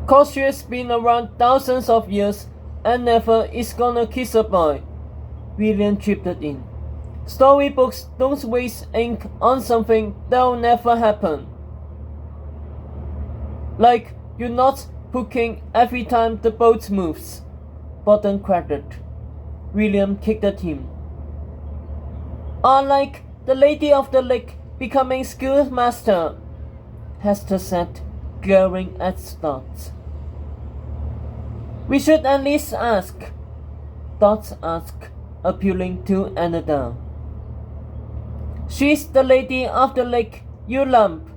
'Cause she has been around thousands of years and never is gonna kiss a boy, William chipped in. Storybooks don't waste ink on something that'll never happen. Like you're not hooking every time the boat moves, Button quavered. William kicked at him. Or like the Lady of the Lake becoming schoolmaster, Hester said, glaring at Dot. We should at least ask, Dot asked, appealing to Annabelle. She's the Lady of the Lake, you lump,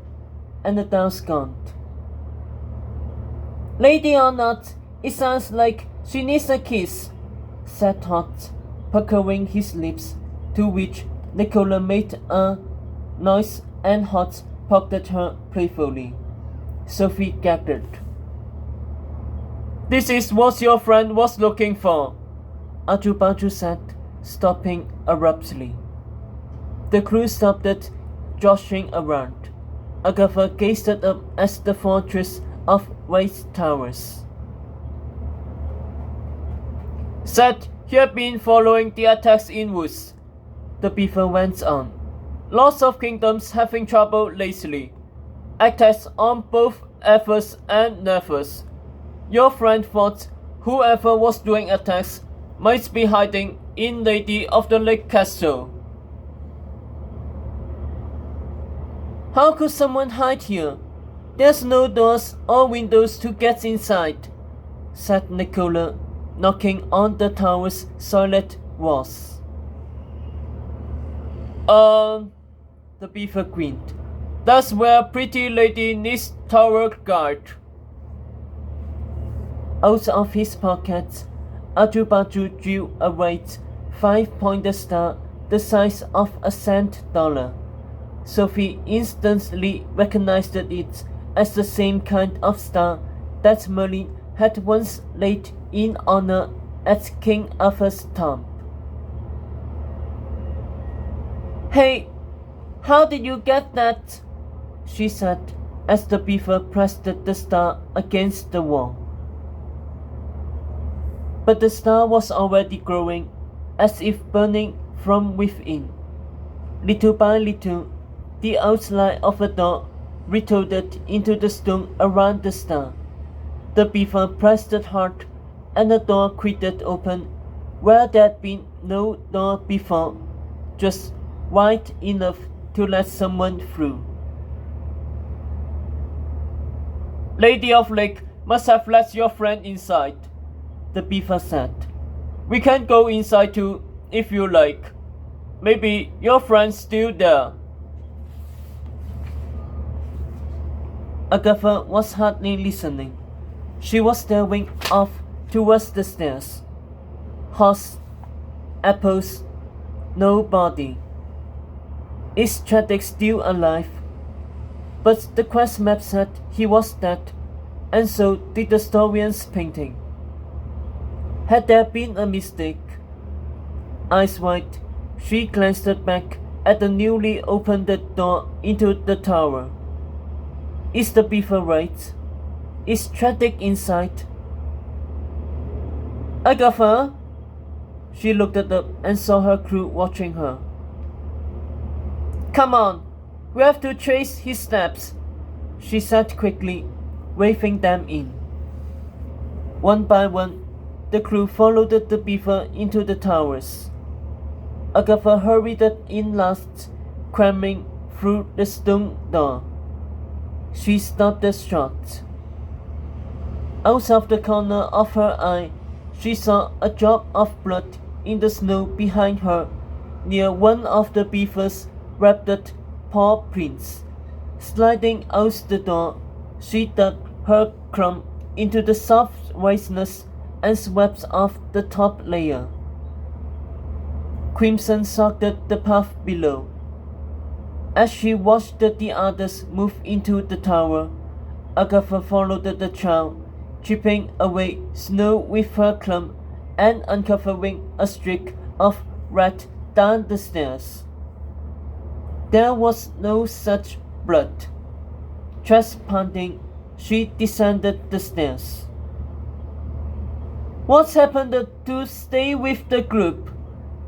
Annabelle scorned. Lady or not, it sounds like she needs a kiss, said Dot, puckering his lips, to which Nicola made a noise and Hot poked at her playfully. Sophie gagged. This is what your friend was looking for, Ajubaju said, stopping abruptly. The crew stopped, joshing around. Agatha gazed up at the fortress of white towers. Said he had been following the attacks in woods, the beaver went on. Lots of kingdoms having trouble lately. Attacks on both Athos and Nephos. Your friend thought whoever was doing attacks might be hiding in Lady of the Lake Castle. How could someone hide here? There's no doors or windows to get inside, said Nicola, knocking on the tower's solid walls. The beaver grinned. That's where pretty lady needs tower guard. Out of his pocket, Ajubaju drew a white 5-pointed star the size of a $1. Sophie instantly recognized it as the same kind of star that Merlin had once laid in honor at King Arthur's tomb. Hey, how did you get that? She said as the beaver pressed the star against the wall. But the star was already growing, as if burning from within. Little by little, the outline of a door retorted into the stone around the star. The beaver pressed it hard, and the door creaked open where there had been no door before, just wide enough to let someone through. Lady of Lake must have let your friend inside, the beaver said. We can go inside too, if you like. Maybe your friend's still there. Agatha was hardly listening. She was staring off towards the stairs. Horse, apples, nobody. Is Chadwick still alive? But the quest map said he was dead, and so did the historian's painting. Had there been a mistake? Eyes wide, she glanced back at the newly opened door into the tower. Is the beaver right? Is Chadwick inside? Agatha? She looked up and saw her crew watching her. Come on, we have to trace his steps, she said quickly, waving them in. One by one, the crew followed the beaver into the towers. Agatha hurried in last, cramming through the stone door. She stopped short. Out of the corner of her eye, she saw a drop of blood in the snow behind her, near one of the beaver's wrapped paw prints. Sliding out the door, she dug her crumb into the soft whiteness and swept off the top layer. Crimson soaked the path below. As she watched the others move into the tower, Agatha followed the trail, chipping away snow with her club and uncovering a streak of red down the stairs. There was no such blood. Chest pounding, she descended the stairs. What's happened to stay with the group?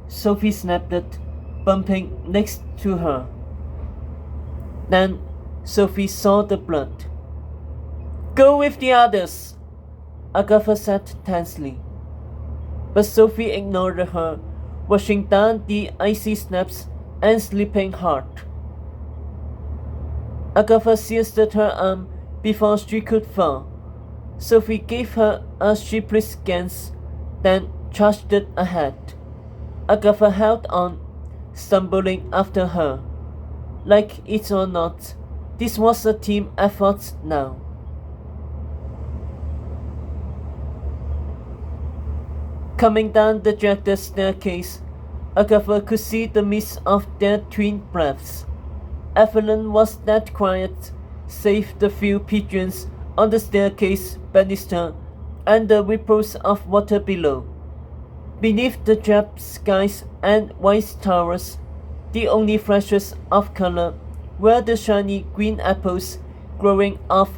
Sophie snapped it, bumping next to her. Then Sophie saw the blood. Go with the others, Agatha said tensely. But Sophie ignored her, washing down the icy snaps and sleeping hard. Agatha seized her arm before she could fall. Sophie gave her a sheepish glance, then charged ahead. Agatha held on, stumbling after her. Like it or not, this was a team effort now. Coming down the jagged staircase, Agatha could see the mist of their twin breaths. Evelyn was dead quiet, save the few pigeons on the staircase banister and the ripples of water below. Beneath the drab skies and white towers, the only flashes of color were the shiny green apples growing off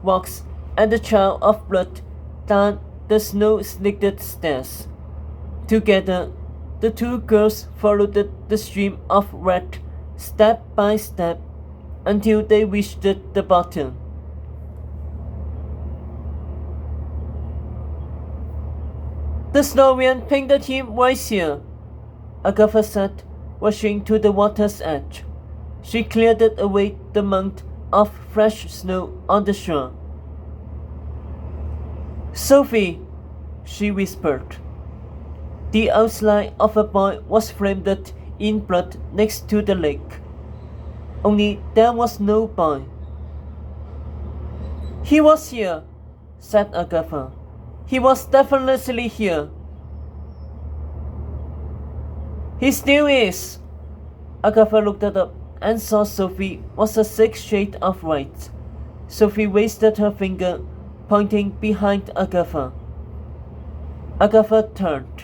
rocks and the trail of blood down the snow-slicked stairs. Together, the two girls followed the stream of red step by step until they reached the bottom. The Snorian painted him right here, Agatha said, rushing to the water's edge. She cleared away the mound of fresh snow on the shore. Sophie, she whispered. The outline of a boy was framed in blood next to the lake. Only there was no boy. He was here, said Agatha. He was definitely here. He still is. Agatha looked up and saw Sophie was a 6 shade of white. Sophie raised her finger, pointing behind Agatha. Agatha turned.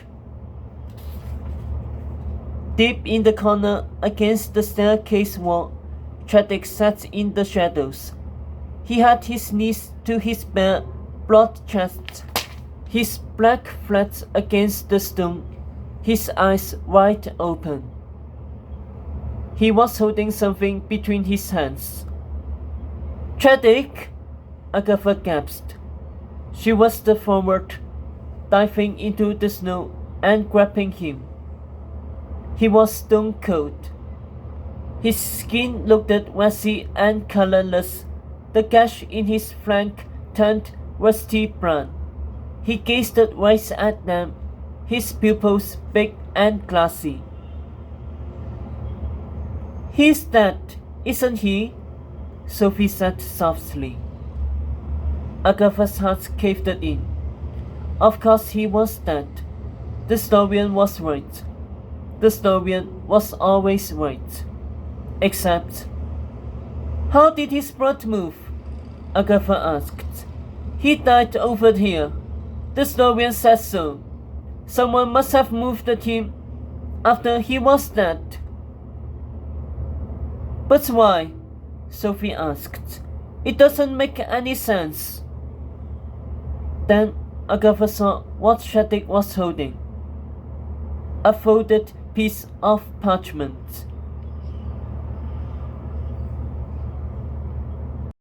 Deep in the corner against the staircase wall, Chadwick sat in the shadows. He had his knees to his bare, broad chest, his black flat against the stone, his eyes wide open. He was holding something between his hands. Chadwick! Agatha gasped. She rushed forward, diving into the snow and grabbing him. He was stone cold. His skin looked waxy and colorless. The gash in his flank turned rusty brown. He gazed right at them, his pupils big and glassy. He's dead, isn't he? Sophie said softly. Agatha's heart caved in. Of course he was dead. The Snorian was right. The Snorian was always right. Except... How did his blood move? Agatha asked. He died over here. The Snorian said so. Someone must have moved him after he was dead. But why? Sophie asked. It doesn't make any sense. Then Agatha saw what Chadwick was holding. A folded piece of parchment.